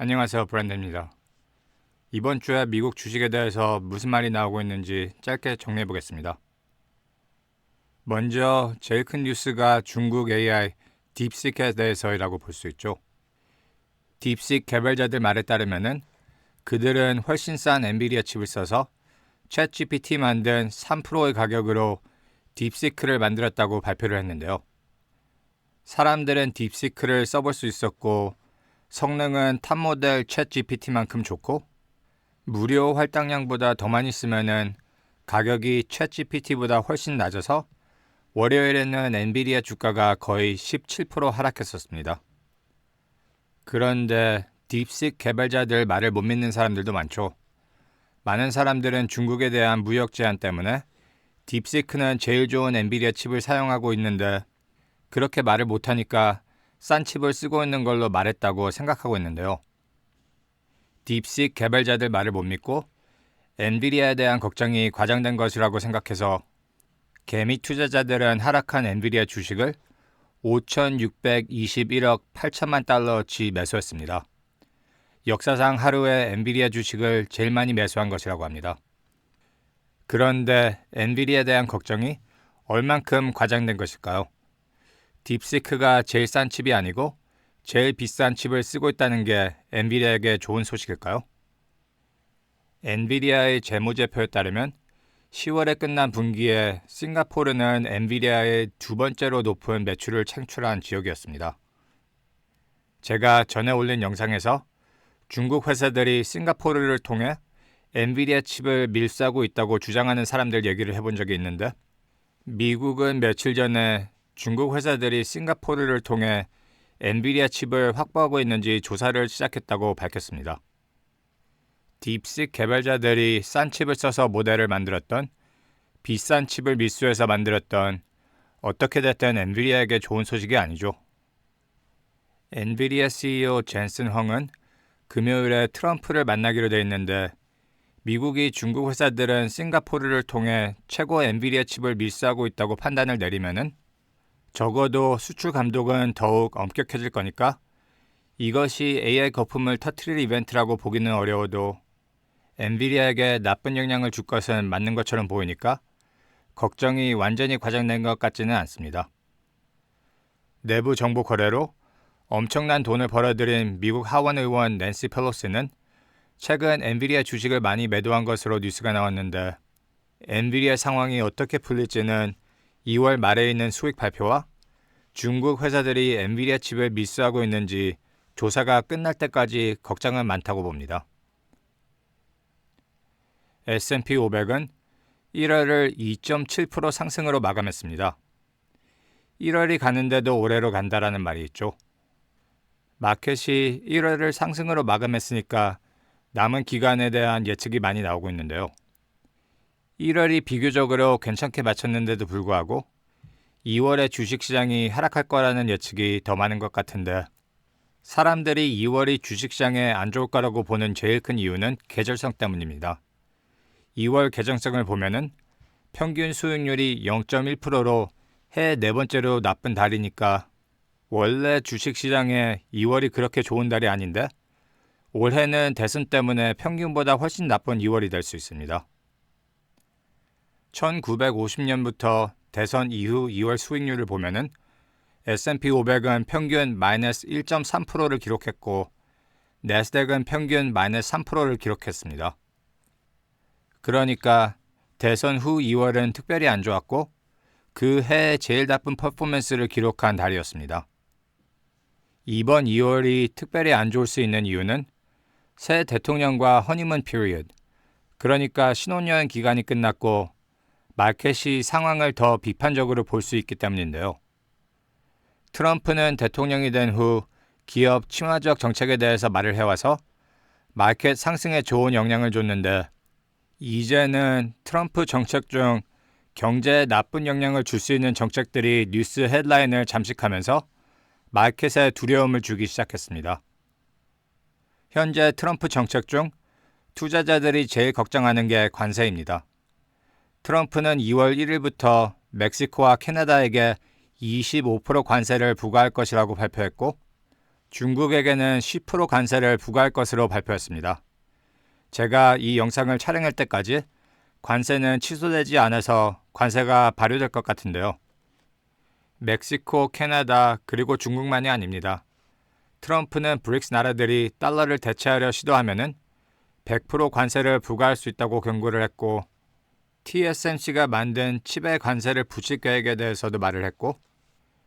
안녕하세요, 브랜드입니다. 이번 주에 미국 주식에 대해서 무슨 말이 나오고 있는지 짧게 정리해 보겠습니다. 먼저 제일 큰 뉴스가 중국 AI 딥시크에 대해서라고 볼 수 있죠. 딥시크 개발자들 말에 따르면은 그들은 훨씬 싼 엔비디아 칩을 써서 챗GPT 만든 3%의 가격으로 딥시크를 만들었다고 발표를 했는데요. 사람들은 딥시크를 써볼 수 있었고 성능은 탑 모델 챗GPT만큼 좋고 무료 할당량보다 더 많이 쓰면은 가격이 챗GPT보다 훨씬 낮아서 월요일에는 엔비디아 주가가 거의 17% 하락했었습니다. 그런데 딥시크 개발자들 말을 못 믿는 사람들도 많죠. 많은 사람들은 중국에 대한 무역 제한 때문에 딥시크는 제일 좋은 엔비디아 칩을 사용하고 있는데 그렇게 말을 못하니까 싼 칩을 쓰고 있는 걸로 말했다고 생각하고 있는데요. 딥시크 개발자들 말을 못 믿고 엔비디아에 대한 걱정이 과장된 것이라고 생각해서 개미 투자자들은 하락한 엔비디아 주식을 5,621억 8천만 달러어치 매수했습니다. 역사상 하루에 엔비디아 주식을 제일 많이 매수한 것이라고 합니다. 그런데 엔비디아에 대한 걱정이 얼만큼 과장된 것일까요? 딥시크가 제일 싼 칩이 아니고 제일 비싼 칩을 쓰고 있다는 게 엔비디아에게 좋은 소식일까요? 엔비디아의 재무제표에 따르면 10월에 끝난 분기에 싱가포르는 엔비디아의 두 번째로 높은 매출을 창출한 지역이었습니다. 제가 전에 올린 영상에서 중국 회사들이 싱가포르를 통해 엔비디아 칩을 밀수하고 있다고 주장하는 사람들 얘기를 해본 적이 있는데 미국은 며칠 전에 중국 회사들이 싱가포르를 통해 엔비디아 칩을 확보하고 있는지 조사를 시작했다고 밝혔습니다. 딥시크 개발자들이 싼 칩을 써서 모델을 만들었던 비싼 칩을 밀수해서 만들었던 어떻게 됐든 엔비디아에게 좋은 소식이 아니죠. 엔비디아 CEO 젠슨 헝은 금요일에 트럼프를 만나기로 돼 있는데 미국이 중국 회사들은 싱가포르를 통해 최고 엔비디아 칩을 밀수하고 있다고 판단을 내리면은 적어도 수출 감독은 더욱 엄격해질 거니까 이것이 AI 거품을 터트릴 이벤트라고 보기는 어려워도 엔비디아에게 나쁜 영향을 줄 것은 맞는 것처럼 보이니까 걱정이 완전히 과장된 것 같지는 않습니다. 내부 정보 거래로 엄청난 돈을 벌어들인 미국 하원 의원 낸시 펠로시는 최근 엔비디아 주식을 많이 매도한 것으로 뉴스가 나왔는데 엔비디아 상황이 어떻게 풀릴지는 2월 말에 있는 수익 발표와 중국 회사들이 엔비디아 칩을 밀수하고 있는지 조사가 끝날 때까지 걱정은 많다고 봅니다. S&P 500은 1월을 2.7% 상승으로 마감했습니다. 1월이 가는데도 올해로 간다라는 말이 있죠. 마켓이 1월을 상승으로 마감했으니까 남은 기간에 대한 예측이 많이 나오고 있는데요. 1월이 비교적으로 괜찮게 마쳤는데도 불구하고 2월에 주식시장이 하락할 거라는 예측이 더 많은 것 같은데 사람들이 2월이 주식시장에 안 좋을 거라고 보는 제일 큰 이유는 계절성 때문입니다. 2월 계정성을 보면은 평균 수익률이 0.1%로 해 네 번째로 나쁜 달이니까 원래 주식시장에 2월이 그렇게 좋은 달이 아닌데 올해는 대선 때문에 평균보다 훨씬 나쁜 2월이 될 수 있습니다. 1950년부터 대선 이후 2월 수익률을 보면은 S&P 500은 평균 마이너스 1.3%를 기록했고 내스닥은 평균 마이너스 3%를 기록했습니다. 그러니까 대선 후 2월은 특별히 안 좋았고 그 해에 제일 나쁜 퍼포먼스를 기록한 달이었습니다. 이번 2월이 특별히 안 좋을 수 있는 이유는 새 대통령과 허니문 피리어드, 그러니까 신혼여행 기간이 끝났고 마켓이 상황을 더 비판적으로 볼 수 있기 때문인데요. 트럼프는 대통령이 된 후 기업 친화적 정책에 대해서 말을 해와서 마켓 상승에 좋은 영향을 줬는데 이제는 트럼프 정책 중 경제에 나쁜 영향을 줄 수 있는 정책들이 뉴스 헤드라인을 잠식하면서 마켓에 두려움을 주기 시작했습니다. 현재 트럼프 정책 중 투자자들이 제일 걱정하는 게 관세입니다. 트럼프는 2월 1일부터 멕시코와 캐나다에게 25% 관세를 부과할 것이라고 발표했고 중국에게는 10% 관세를 부과할 것으로 발표했습니다. 제가 이 영상을 촬영할 때까지 관세는 취소되지 않아서 관세가 발효될 것 같은데요. 멕시코, 캐나다, 그리고 중국만이 아닙니다. 트럼프는 브릭스 나라들이 달러를 대체하려 시도하면은 100% 관세를 부과할 수 있다고 경고를 했고, TSMC가 만든 칩에 관세를 붙일 계획에 대해서도 말을 했고,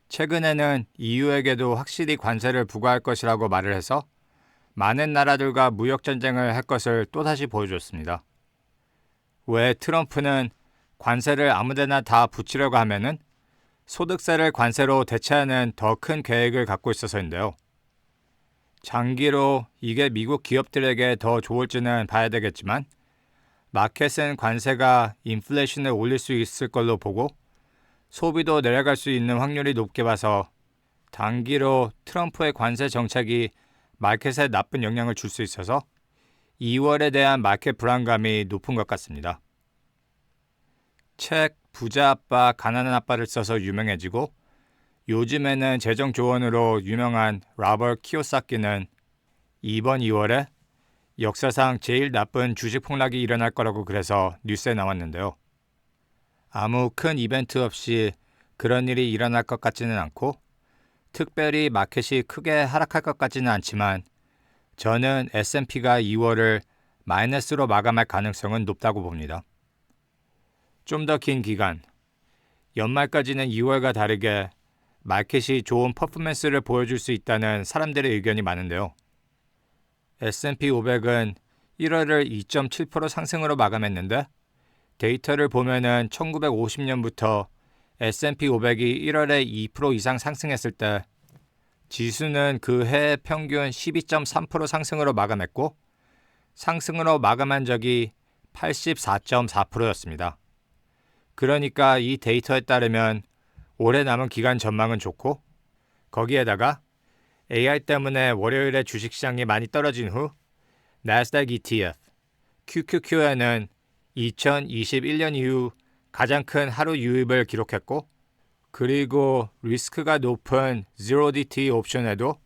최근에는 EU에게도 확실히 관세를 부과할 것이라고 말을 해서 많은 나라들과 무역 전쟁을 할 것을 또다시 보여줬습니다. 왜 트럼프는 관세를 아무데나 다 붙이려고 하면은 소득세를 관세로 대체하는 더 큰 계획을 갖고 있어서인데요. 장기로 이게 미국 기업들에게 더 좋을지는 봐야 되겠지만, 마켓은 관세가 인플레이션을 올릴 수 있을 걸로 보고 소비도 내려갈 수 있는 확률이 높게 봐서 단기로 트럼프의 관세 정책이 마켓에 나쁜 영향을 줄 수 있어서 2월에 대한 마켓 불안감이 높은 것 같습니다. 책 부자 아빠, 가난한 아빠를 써서 유명해지고 요즘에는 재정 조언으로 유명한 로버트 키오사키는 이번 2월에 역사상 제일 나쁜 주식 폭락이 일어날 거라고 그래서 뉴스에 나왔는데요. 아무 큰 이벤트 없이 그런 일이 일어날 것 같지는 않고 특별히 마켓이 크게 하락할 것 같지는 않지만 저는 S&P가 2월을 마이너스로 마감할 가능성은 높다고 봅니다. 좀 더 긴 기간, 연말까지는 2월과 다르게 마켓이 좋은 퍼포먼스를 보여줄 수 있다는 사람들의 의견이 많은데요. S&P 500은 1월을 2.7% 상승으로 마감했는데 데이터를 보면은 1950년부터 S&P 500이 1월에 2% 이상 상승했을 때 지수는 그 해 평균 12.3% 상승으로 마감했고 상승으로 마감한 적이 84.4%였습니다. 그러니까 이 데이터에 따르면 올해 남은 기간 전망은 좋고 거기에다가 AI 때문에 월요일에 주식시장이 많이 떨어진 후 나스닥 ETF, QQQ에는 2021년 이후 가장 큰 하루 유입을 기록했고 그리고 리스크가 높은 ZeroDT 옵션에도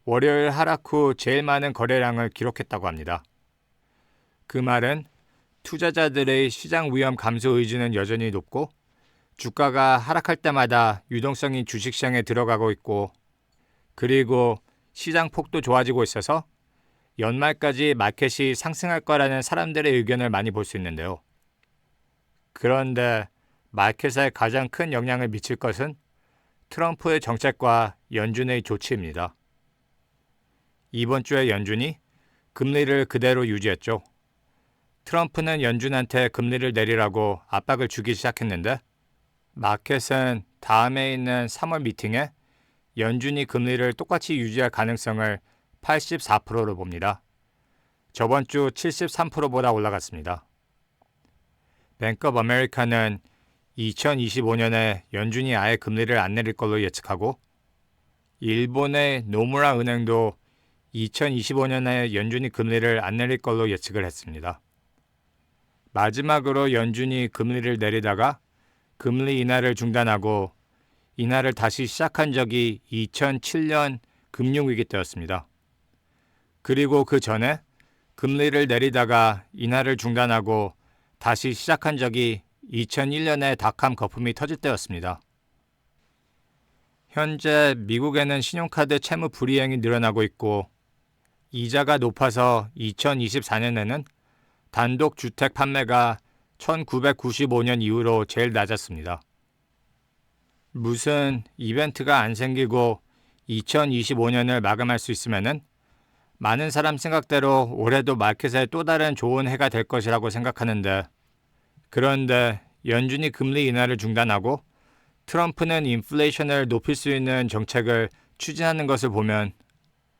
월요일 하락 후 제일 많은 거래량을 기록했다고 합니다. 그 말은 투자자들의 시장 위험 감소 의지는 여전히 높고 주가가 하락할 때마다 유동성이 주식시장에 들어가고 있고 그리고 시장 폭도 좋아지고 있어서 연말까지 마켓이 상승할 거라는 사람들의 의견을 많이 볼 수 있는데요. 그런데 마켓에 가장 큰 영향을 미칠 것은 트럼프의 정책과 연준의 조치입니다. 이번 주에 연준이 금리를 그대로 유지했죠. 트럼프는 연준한테 금리를 내리라고 압박을 주기 시작했는데 마켓은 다음에 있는 3월 미팅에 연준이 금리를 똑같이 유지할 가능성을 84%로 봅니다. 저번 주 73%보다 올라갔습니다. 뱅크 오브 아메리카는 2025년에 연준이 아예 금리를 안 내릴 걸로 예측하고 일본의 노무라 은행도 2025년에 연준이 금리를 안 내릴 걸로 예측을 했습니다. 마지막으로 연준이 금리를 내리다가 금리 인하를 중단하고 인하를 다시 시작한 적이 2007년 금융위기 때였습니다. 그리고 그 전에 금리를 내리다가 인하를 중단하고 다시 시작한 적이 2001년에 닷컴 거품이 터질 때였습니다. 현재 미국에는 신용카드 채무 불이행이 늘어나고 있고 이자가 높아서 2024년에는 단독 주택 판매가 1995년 이후로 제일 낮았습니다. 무슨 이벤트가 안 생기고 2025년을 마감할 수 있으면은 많은 사람 생각대로 올해도 마켓에 또 다른 좋은 해가 될 것이라고 생각하는데 그런데 연준이 금리 인하를 중단하고 트럼프는 인플레이션을 높일 수 있는 정책을 추진하는 것을 보면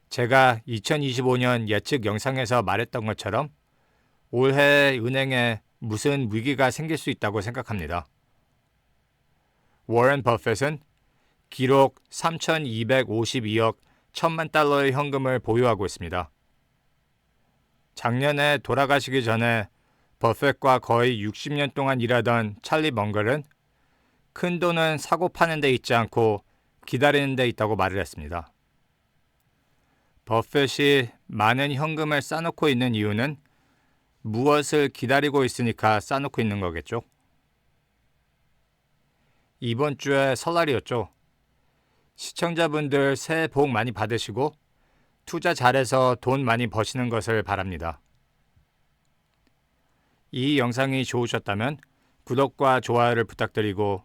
제가 2025년 예측 영상에서 말했던 것처럼 올해 은행에 무슨 위기가 생길 수 있다고 생각합니다. 워런 버핏은 기록 3,252억 1,000만 달러의 현금을 보유하고 있습니다. 작년에 돌아가시기 전에 버핏과 거의 60년 동안 일하던 찰리 멍걸은 큰 돈은 사고 파는 데 있지 않고 기다리는 데 있다고 말을 했습니다. 버핏이 많은 현금을 쌓아놓고 있는 이유는 무엇을 기다리고 있으니까 쌓아놓고 있는 거겠죠. 이번 주에 설날이었죠. 시청자분들 새해 복 많이 받으시고 투자 잘해서 돈 많이 버시는 것을 바랍니다. 이 영상이 좋으셨다면 구독과 좋아요를 부탁드리고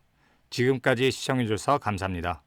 지금까지 시청해주셔서 감사합니다.